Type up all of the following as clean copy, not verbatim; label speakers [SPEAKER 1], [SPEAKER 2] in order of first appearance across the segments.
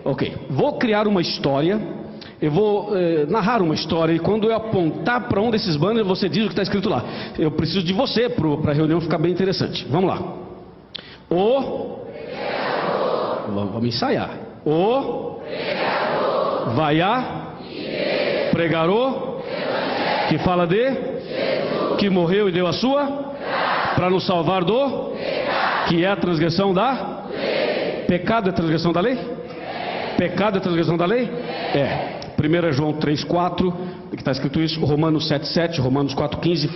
[SPEAKER 1] Ok, vou criar uma história, eu vou narrar uma história, e quando eu apontar para um desses banners, você diz o que está escrito lá. Eu preciso de você para a reunião ficar bem interessante. Vamos lá. Vamos ensaiar. Vai pregar que fala de que morreu e deu a sua para nos salvar do que é a transgressão da lei. Pecado é transgressão da lei? Pecado é transgressão da lei? É. 1 João 3,4, que está escrito isso, Romanos 7,7, Romanos 4,15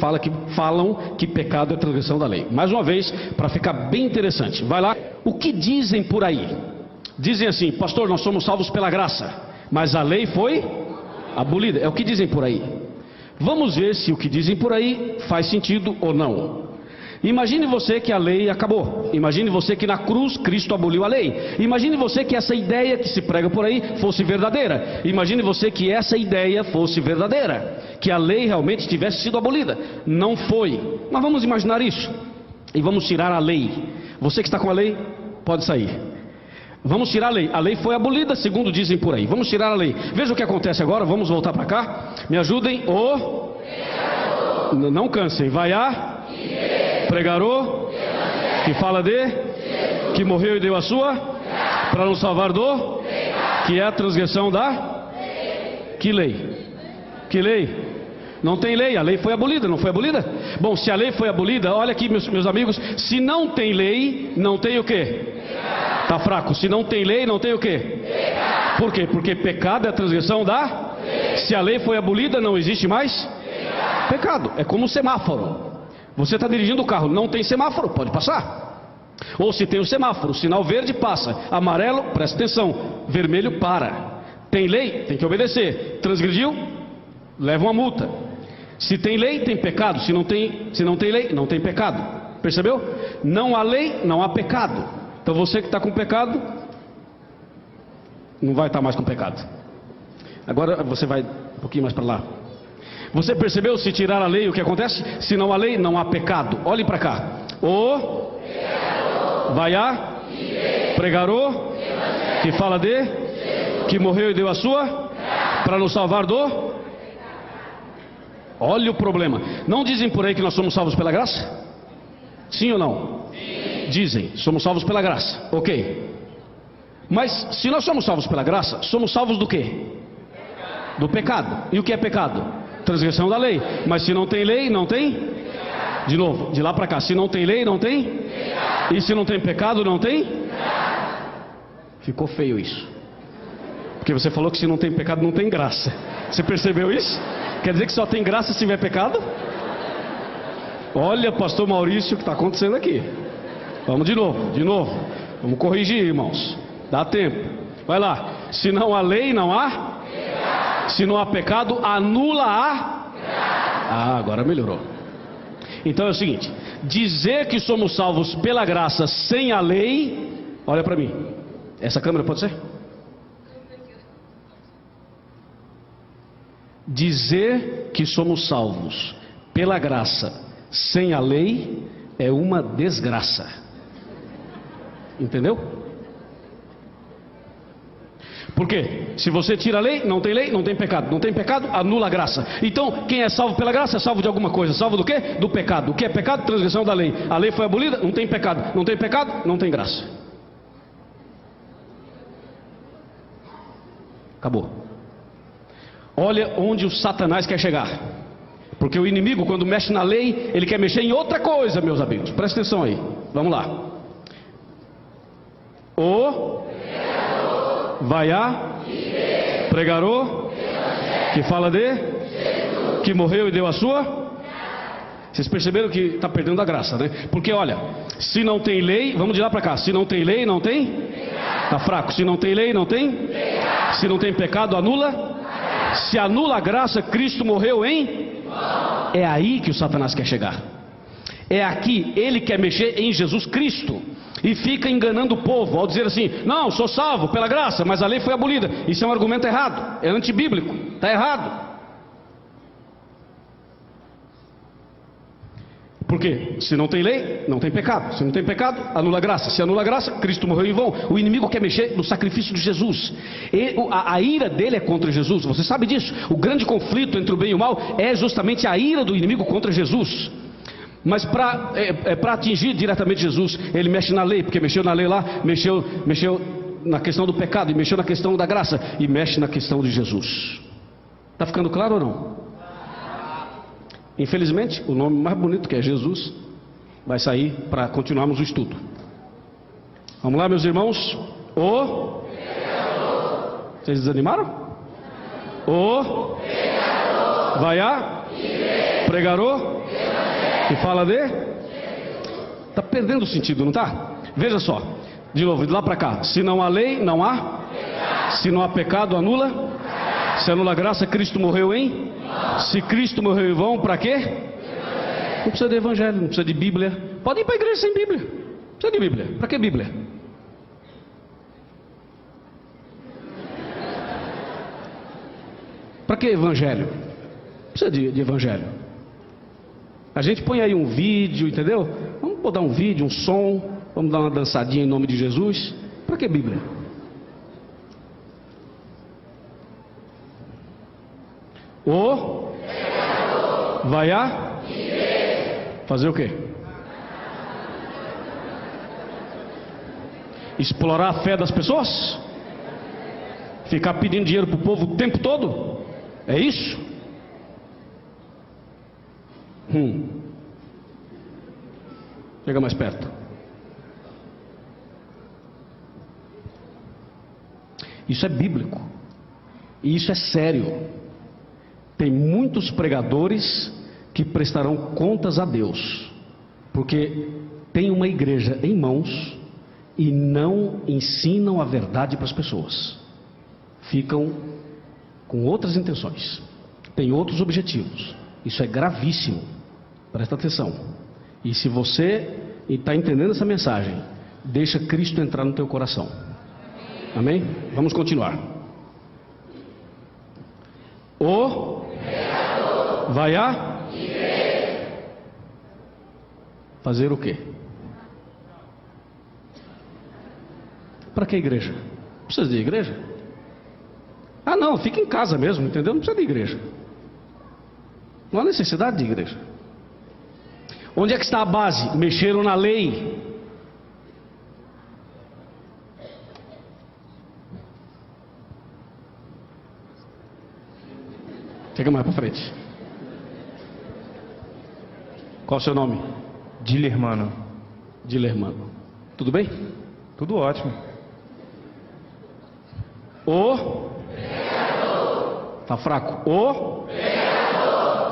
[SPEAKER 1] falam que pecado é transgressão da lei. Mais uma vez, para ficar bem interessante, vai lá. O que dizem por aí? Dizem assim: pastor, nós somos salvos pela graça, mas a lei foi abolida. É o que dizem por aí. Vamos ver se o que dizem por aí faz sentido ou não. Imagine você que a lei acabou. Imagine você que na cruz Cristo aboliu a lei. Imagine você que essa ideia que se prega por aí fosse verdadeira. Imagine você que essa ideia fosse verdadeira, que a lei realmente tivesse sido abolida. Não foi. Mas vamos imaginar isso e vamos tirar a lei. Você que está com a lei, pode sair. Vamos tirar a lei. A lei foi abolida, segundo dizem por aí. Vamos tirar a lei. Veja o que acontece agora. Vamos voltar para cá. Me ajudem. Não cansem. Vai pregar que fala de que morreu e deu a sua para nos salvar do que é a transgressão da que lei? Que lei? Não tem lei, a lei foi abolida, não foi abolida? Bom, se a lei foi abolida, olha aqui meus amigos, se não tem lei, não tem o quê? Está fraco. Se não tem lei, não tem o quê? Por quê? Porque pecado é a transgressão da lei. Se a lei foi abolida, não existe mais pecado. É como um semáforo. Você está dirigindo o carro, não tem semáforo, pode passar. Ou se tem o semáforo, sinal verde, passa. Amarelo, presta atenção. Vermelho, para. Tem lei, tem que obedecer. Transgrediu, leva uma multa. Se tem lei, tem pecado. Se não tem lei, não tem pecado. Percebeu? Não há lei, não há pecado. Então você que está com pecado, não vai estar mais com pecado. Agora você vai um pouquinho mais para lá. Você percebeu? Se tirar a lei, o que acontece? Se não há lei, não há pecado. Olhe para cá. Vai pregar que fala de que morreu e deu a sua para nos salvar do. Olha o problema. Não dizem por aí que nós somos salvos pela graça? Sim ou não? Sim. Dizem, somos salvos pela graça. Ok. Mas se nós somos salvos pela graça, somos salvos do quê? Do pecado. E o que é pecado? Transgressão da lei. Mas se não tem lei, não tem? De novo, de lá para cá. Se não tem lei, não tem? E se não tem pecado, não tem? Ficou feio isso. Porque você falou que se não tem pecado, não tem graça. Você percebeu isso? Quer dizer que só tem graça se tiver pecado? Olha, pastor Maurício, o que está acontecendo aqui. Vamos de novo. Vamos corrigir, irmãos. Dá tempo. Vai lá. Se não há lei, não há? Se não há pecado, anula a... agora melhorou. Então é o seguinte: dizer que somos salvos pela graça sem a lei... Olha para mim. Essa câmera pode ser? Dizer que somos salvos pela graça sem a lei é uma desgraça. Entendeu? Por quê? Se você tira a lei, não tem pecado. Não tem pecado, anula a graça. Então, quem é salvo pela graça é salvo de alguma coisa. Salvo do quê? Do pecado. O que é pecado? Transgressão da lei. A lei foi abolida, não tem pecado. Não tem pecado, não tem graça. Acabou. Olha onde o Satanás quer chegar. Porque o inimigo, quando mexe na lei, ele quer mexer em outra coisa, meus amigos. Presta atenção aí. Vamos lá. Vai pregar que fala de que morreu e deu a sua. Vocês perceberam que está perdendo a graça, né? Porque olha, se não tem lei, vamos de lá para cá. Se não tem lei, não tem? Está fraco. Se não tem lei, não tem? Se não tem pecado, anula. Se anula a graça, Cristo morreu em? É aí que o Satanás quer chegar. É aqui, ele quer mexer em Jesus Cristo. E fica enganando o povo ao dizer assim: não, sou salvo pela graça, mas a lei foi abolida. Isso é um argumento errado, é antibíblico, está errado. Porque se não tem lei, não tem pecado. Se não tem pecado, anula a graça. Se anula a graça, Cristo morreu em vão. O inimigo quer mexer no sacrifício de Jesus. A ira dele é contra Jesus. Você sabe disso. O grande conflito entre o bem e o mal é justamente a ira do inimigo contra Jesus. Mas para atingir diretamente Jesus, ele mexe na lei, porque mexeu na lei lá, mexeu na questão do pecado, e mexeu na questão da graça, e mexe na questão de Jesus. Está ficando claro ou não? Infelizmente, o nome mais bonito, que é Jesus, vai sair para continuarmos o estudo. Vamos lá, meus irmãos. Vocês desanimaram? Vai a pregarou que fala de. Está perdendo o sentido, não está? Veja só, de novo, de lá para cá. Se não há lei, não há. Se não há pecado, anula. Se anula a graça, Cristo morreu em. Se Cristo morreu em vão, para quê? Não precisa de evangelho, não precisa de Bíblia. Pode ir para a igreja sem Bíblia. Não precisa de Bíblia. Para que Bíblia? Para que evangelho? Não precisa de evangelho. A gente põe aí um vídeo, entendeu? Vamos botar um vídeo, um som. Vamos dar uma dançadinha em nome de Jesus. Para que Bíblia? Vai a fazer o quê? Explorar a fé das pessoas? Ficar pedindo dinheiro para o povo o tempo todo? É isso? Chega mais perto. Isso é bíblico. E isso é sério. Tem muitos pregadores que prestarão contas a Deus, porque tem uma igreja em mãos e não ensinam a verdade para as pessoas. Ficam com outras intenções, têm outros objetivos. Isso é gravíssimo. Presta atenção. E se você está entendendo essa mensagem, deixa Cristo entrar no teu coração. Amém? Vamos continuar. Vai a fazer o quê? Para que igreja? Precisa de igreja? Ah, não, fica em casa mesmo, entendeu? Não precisa de igreja. Não há necessidade de igreja. Onde é que está a base? Mexeram na lei. Chega mais para frente. Qual o seu nome?
[SPEAKER 2] Dilermano.
[SPEAKER 1] Dilermano. Tudo bem?
[SPEAKER 2] Tudo ótimo.
[SPEAKER 1] Tá fraco?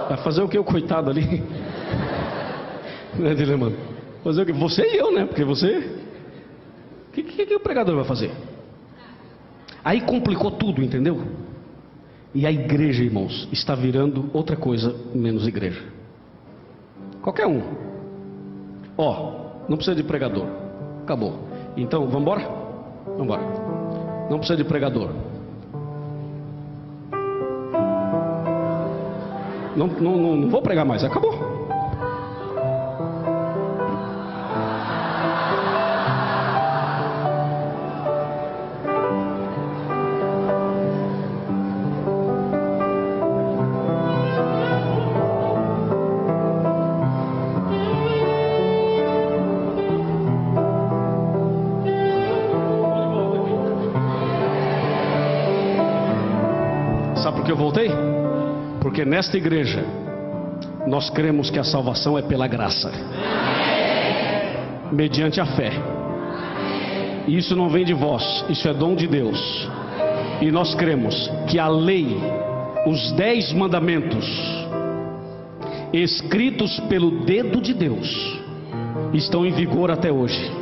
[SPEAKER 1] Vai fazer o que o coitado ali? Né, Dilermano? Fazer o que? Você e eu, né? Porque você... O que o pregador vai fazer? Aí complicou tudo, entendeu? E a igreja, irmãos, está virando outra coisa menos igreja. Qualquer um. Não precisa de pregador. Acabou. Então, vamos embora? Vamos embora. Não precisa de pregador. Não vou pregar mais. Acabou. Sabe por que eu voltei? Porque nesta igreja nós cremos que a salvação é pela graça, mediante a fé. E isso não vem de vós, isso é dom de Deus. E nós cremos que a lei, os 10 mandamentos, escritos pelo dedo de Deus, estão em vigor até hoje.